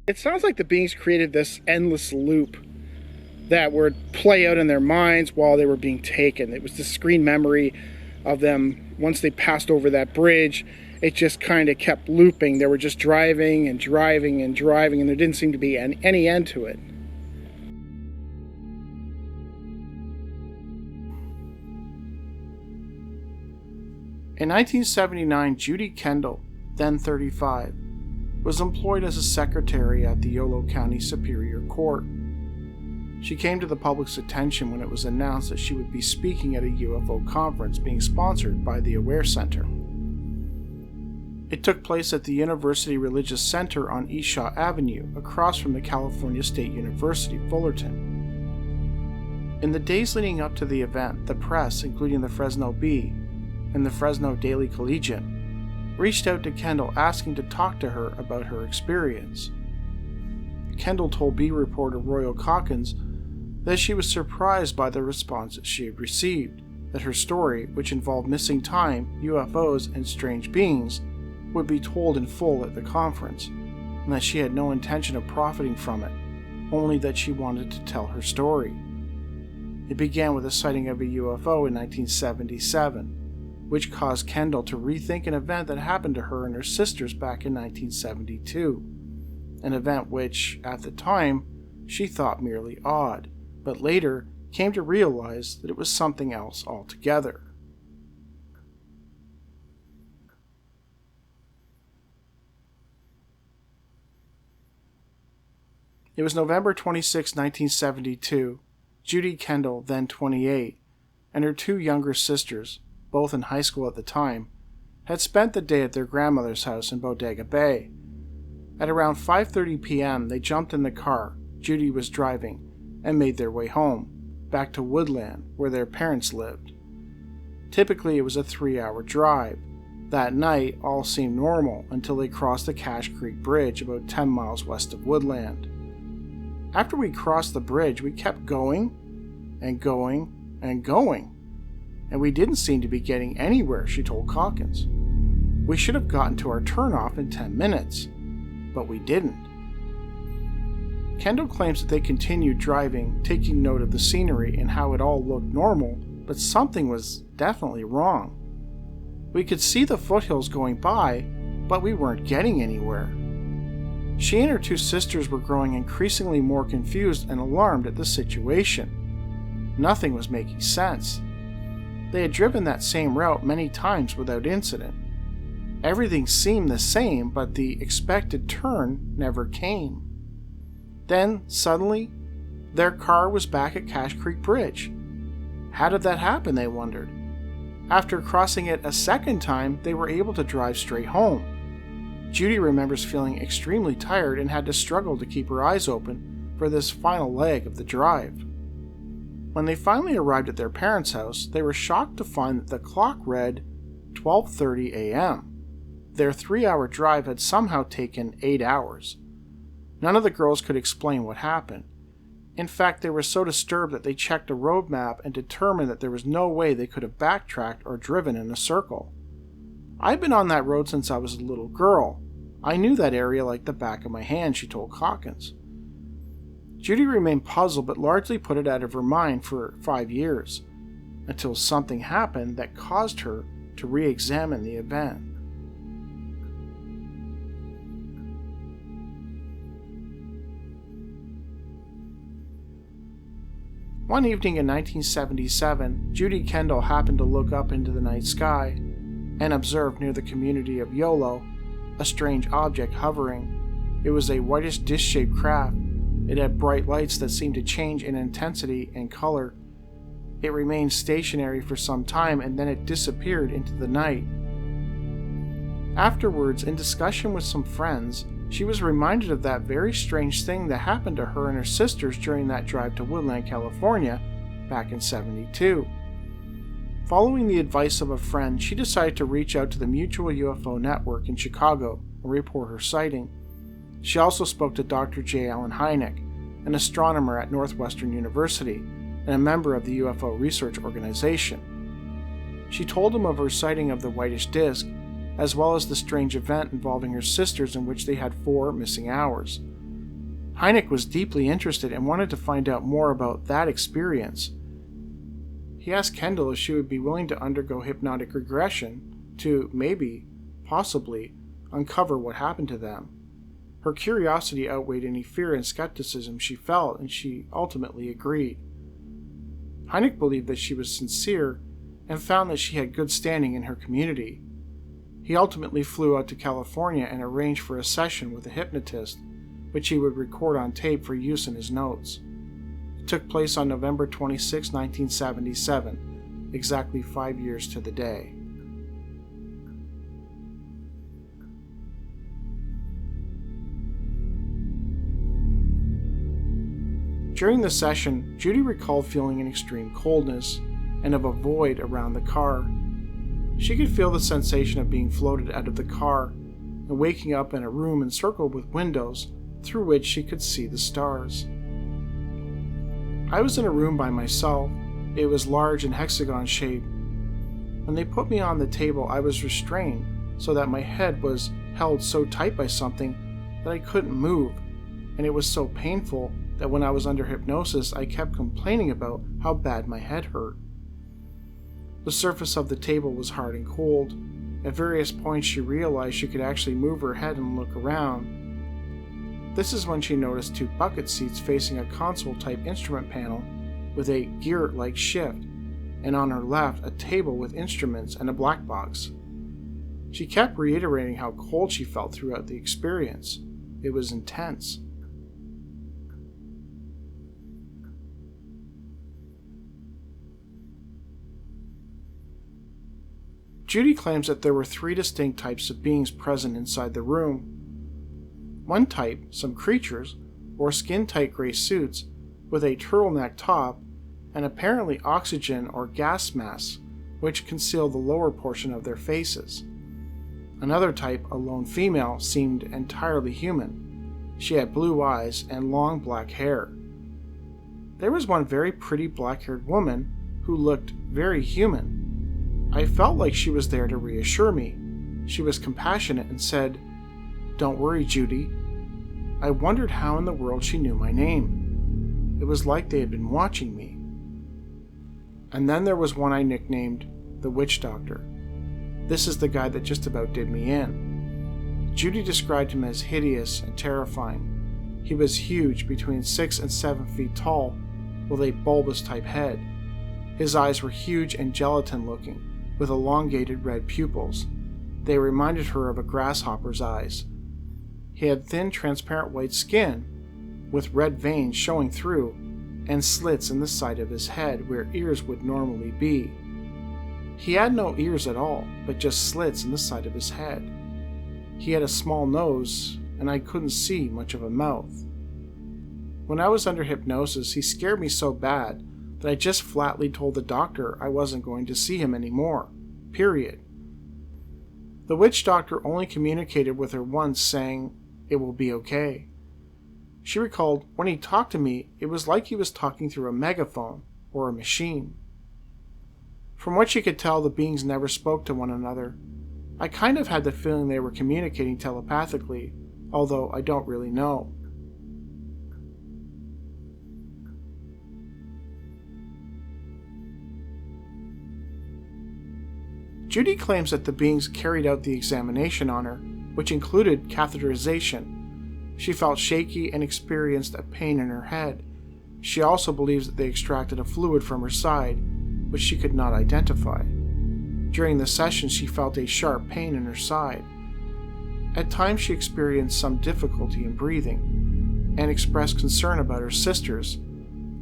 It sounds like the beings created this endless loop that would play out in their minds while they were being taken. It was the screen memory of them once they passed over that bridge. It just kind of kept looping. They were just driving and driving and driving, and there didn't seem to be any end to it. In 1979, Judy Kendall, then 35, was employed as a secretary at the Yolo County Superior Court. She came to the public's attention when it was announced that she would be speaking at a UFO conference being sponsored by the Aware Center. It took place at the University Religious Center on East Shaw Avenue, across from the California State University, Fullerton. In the days leading up to the event, the press, including the Fresno Bee and the Fresno Daily Collegian, reached out to Kendall asking to talk to her about her experience. Kendall told Bee reporter Royal Calkins that she was surprised by the responses she had received, that her story, which involved missing time, UFOs, and strange beings, would be told in full at the conference, and that she had no intention of profiting from it, only that she wanted to tell her story. It began with a sighting of a UFO in 1977, which caused Kendall to rethink an event that happened to her and her sisters back in 1972, an event which, at the time, she thought merely odd, but later came to realize that it was something else altogether. It was November 26, 1972. Judy Kendall, then 28, and her two younger sisters, both in high school at the time, had spent the day at their grandmother's house in Bodega Bay. At around 5:30 p.m., they jumped in the car Judy was driving and made their way home, back to Woodland, where their parents lived. Typically, it was a 3-hour drive. That night, all seemed normal until they crossed the Cache Creek Bridge about 10 miles west of Woodland. After we crossed the bridge, we kept going and going and going, and we didn't seem to be getting anywhere, she told Calkins. We should have gotten to our turnoff in 10 minutes, but we didn't. Kendall claims that they continued driving, taking note of the scenery and how it all looked normal, but something was definitely wrong. We could see the foothills going by, but we weren't getting anywhere. She and her two sisters were growing increasingly more confused and alarmed at the situation. Nothing was making sense. They had driven that same route many times without incident. Everything seemed the same, but the expected turn never came. Then, suddenly, their car was back at Cache Creek Bridge. How did that happen, they wondered. After crossing it a second time, they were able to drive straight home. Judy remembers feeling extremely tired and had to struggle to keep her eyes open for this final leg of the drive. When they finally arrived at their parents' house, they were shocked to find that the clock read 12:30 a.m. Their 3-hour drive had somehow taken 8 hours. None of the girls could explain what happened. In fact, they were so disturbed that they checked a road map and determined that there was no way they could have backtracked or driven in a circle. "I've been on that road since I was a little girl. I knew that area like the back of my hand," she told Calkins. Judy remained puzzled but largely put it out of her mind for 5 years, until something happened that caused her to re-examine the event. One evening in 1977, Judy Kendall happened to look up into the night sky and observed near the community of Yolo a strange object hovering. It was a whitish disc-shaped craft. It had bright lights that seemed to change in intensity and color. It remained stationary for some time and then it disappeared into the night. Afterwards, in discussion with some friends, she was reminded of that very strange thing that happened to her and her sisters during that drive to Woodland, California, back in '72. Following the advice of a friend, she decided to reach out to the Mutual UFO Network in Chicago and report her sighting. She also spoke to Dr. J. Allen Hynek, an astronomer at Northwestern University and a member of the UFO Research Organization. She told him of her sighting of the whitish disk, as well as the strange event involving her sisters in which they had 4 missing hours. Hynek was deeply interested and wanted to find out more about that experience. He asked Kendall if she would be willing to undergo hypnotic regression to possibly, uncover what happened to them. Her curiosity outweighed any fear and skepticism she felt, and she ultimately agreed. Hynek believed that she was sincere and found that she had good standing in her community. He ultimately flew out to California and arranged for a session with a hypnotist, which he would record on tape for use in his notes. It took place on November 26, 1977, exactly 5 years to the day. During the session, Judy recalled feeling an extreme coldness and of a void around the car. She could feel the sensation of being floated out of the car and waking up in a room encircled with windows through which she could see the stars. I was in a room by myself. It was large and hexagon shaped. When they put me on the table, I was restrained so that my head was held so tight by something that I couldn't move, and it was so painful that when I was under hypnosis, I kept complaining about how bad my head hurt. The surface of the table was hard and cold. At various points, she realized she could actually move her head and look around. This is when she noticed 2 bucket seats facing a console-type instrument panel with a gear-like shift, and on her left, a table with instruments and a black box. She kept reiterating how cold she felt throughout the experience. It was intense. Judy claims that there were 3 distinct types of beings present inside the room. One type, some creatures, wore skin-tight gray suits with a turtleneck top and apparently oxygen or gas masks, which concealed the lower portion of their faces. Another type, a lone female, seemed entirely human. She had blue eyes and long black hair. There was one very pretty black-haired woman who looked very human. I felt like she was there to reassure me. She was compassionate and said, "Don't worry, Judy." I wondered how in the world she knew my name. It was like they had been watching me. And then there was one I nicknamed the Witch Doctor. This is the guy that just about did me in. Judy described him as hideous and terrifying. He was huge, between 6 and 7 feet tall, with a bulbous type head. His eyes were huge and gelatin-looking, with elongated red pupils. They reminded her of a grasshopper's eyes. He had thin, transparent white skin, with red veins showing through, and slits in the side of his head where ears would normally be. He had no ears at all, but just slits in the side of his head. He had a small nose, and I couldn't see much of a mouth. When I was under hypnosis, he scared me so bad that I just flatly told the doctor I wasn't going to see him anymore. Period. The witch doctor only communicated with her once, saying, "It will be okay." She recalled, when he talked to me, it was like he was talking through a megaphone or a machine. From what she could tell, the beings never spoke to one another. I kind of had the feeling they were communicating telepathically, although I don't really know. Judy claims that the beings carried out the examination on her, which included catheterization. She felt shaky and experienced a pain in her head. She also believes that they extracted a fluid from her side, which she could not identify. During the session, she felt a sharp pain in her side. At times, she experienced some difficulty in breathing and expressed concern about her sisters,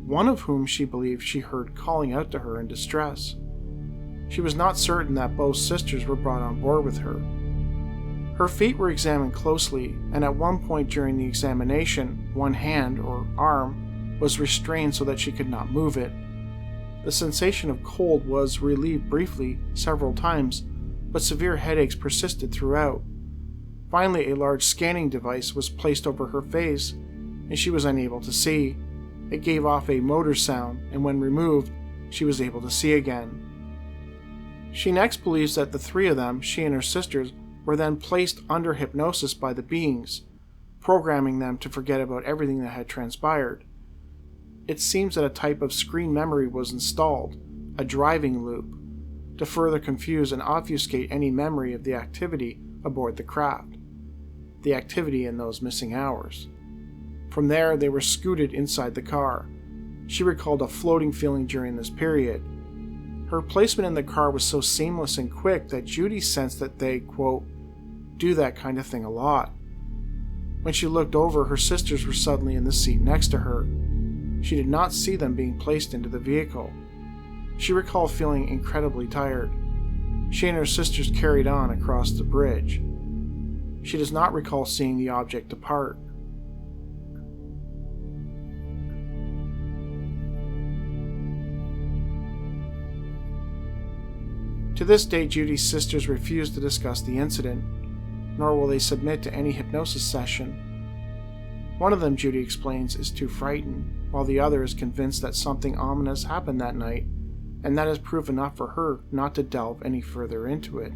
one of whom she believed she heard calling out to her in distress. She was not certain that both sisters were brought on board with her. Her feet were examined closely, and at one point during the examination, one hand or arm was restrained so that she could not move it. The sensation of cold was relieved briefly several times, but severe headaches persisted throughout. Finally, a large scanning device was placed over her face, and she was unable to see. It gave off a motor sound, and when removed, she was able to see again. She next believes that the 3 of them, she and her sisters, were then placed under hypnosis by the beings. programming them to forget about everything that had transpired. It seems that a type of screen memory was installed, a driving loop, to further confuse and obfuscate any memory of the activity aboard the craft, the activity in those missing hours. From there, they were scooted inside the car. She recalled a floating feeling during this period. Her placement in the car was so seamless and quick that Judy sensed that they, quote, do that kind of thing a lot. When she looked over, her sisters were suddenly in the seat next to her. She did not see them being placed into the vehicle. She recalled feeling incredibly tired. She and her sisters carried on across the bridge. She does not recall seeing the object depart. To this day, Judy's sisters refuse to discuss the incident, nor will they submit to any hypnosis session. One of them, Judy explains, is too frightened, while the other is convinced that something ominous happened that night, and that is proof enough for her not to delve any further into it.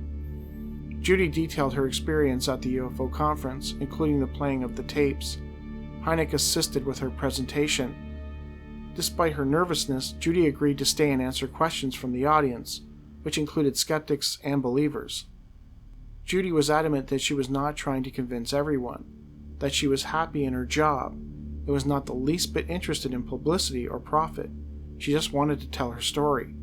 Judy detailed her experience at the UFO conference, including the playing of the tapes. Hynek assisted with her presentation. Despite her nervousness, Judy agreed to stay and answer questions from the audience, which included skeptics and believers. Judy was adamant that she was not trying to convince everyone, that she was happy in her job, and was not the least bit interested in publicity or profit. She just wanted to tell her story.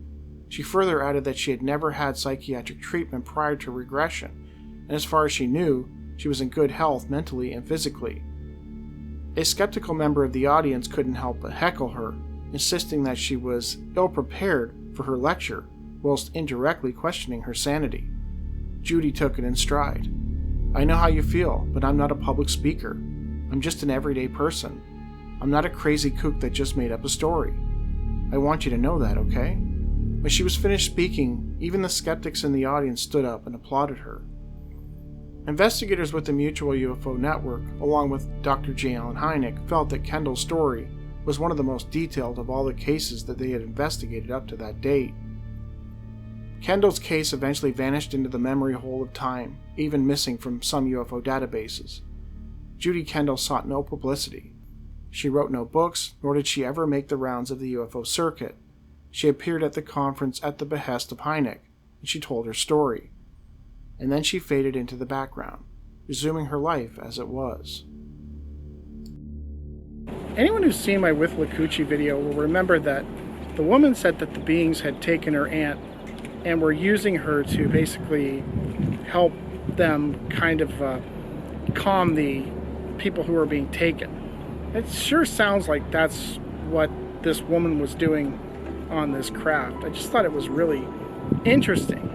She further added that she had never had psychiatric treatment prior to regression, and as far as she knew, she was in good health mentally and physically. A skeptical member of the audience couldn't help but heckle her, insisting that she was ill-prepared for her lecture, whilst indirectly questioning her sanity. Judy took it in stride. I know how you feel, but I'm not a public speaker. I'm just an everyday person. I'm not a crazy kook that just made up a story. I want you to know that, okay? When she was finished speaking, even the skeptics in the audience stood up and applauded her. Investigators with the Mutual UFO Network, along with Dr. J. Allen Hynek, felt that Kendall's story was one of the most detailed of all the cases that they had investigated up to that date. Kendall's case eventually vanished into the memory hole of time, even missing from some UFO databases. Judy Kendall sought no publicity. She wrote no books, nor did she ever make the rounds of the UFO circuit. She appeared at the conference at the behest of Hynek, and she told her story. And then she faded into the background, resuming her life as it was. Anyone who's seen my With Lakuchi video will remember that the woman said that the beings had taken her aunt and were using her to basically help them kind of calm the people who were being taken. It sure sounds like that's what this woman was doing on this craft. I just thought it was really interesting.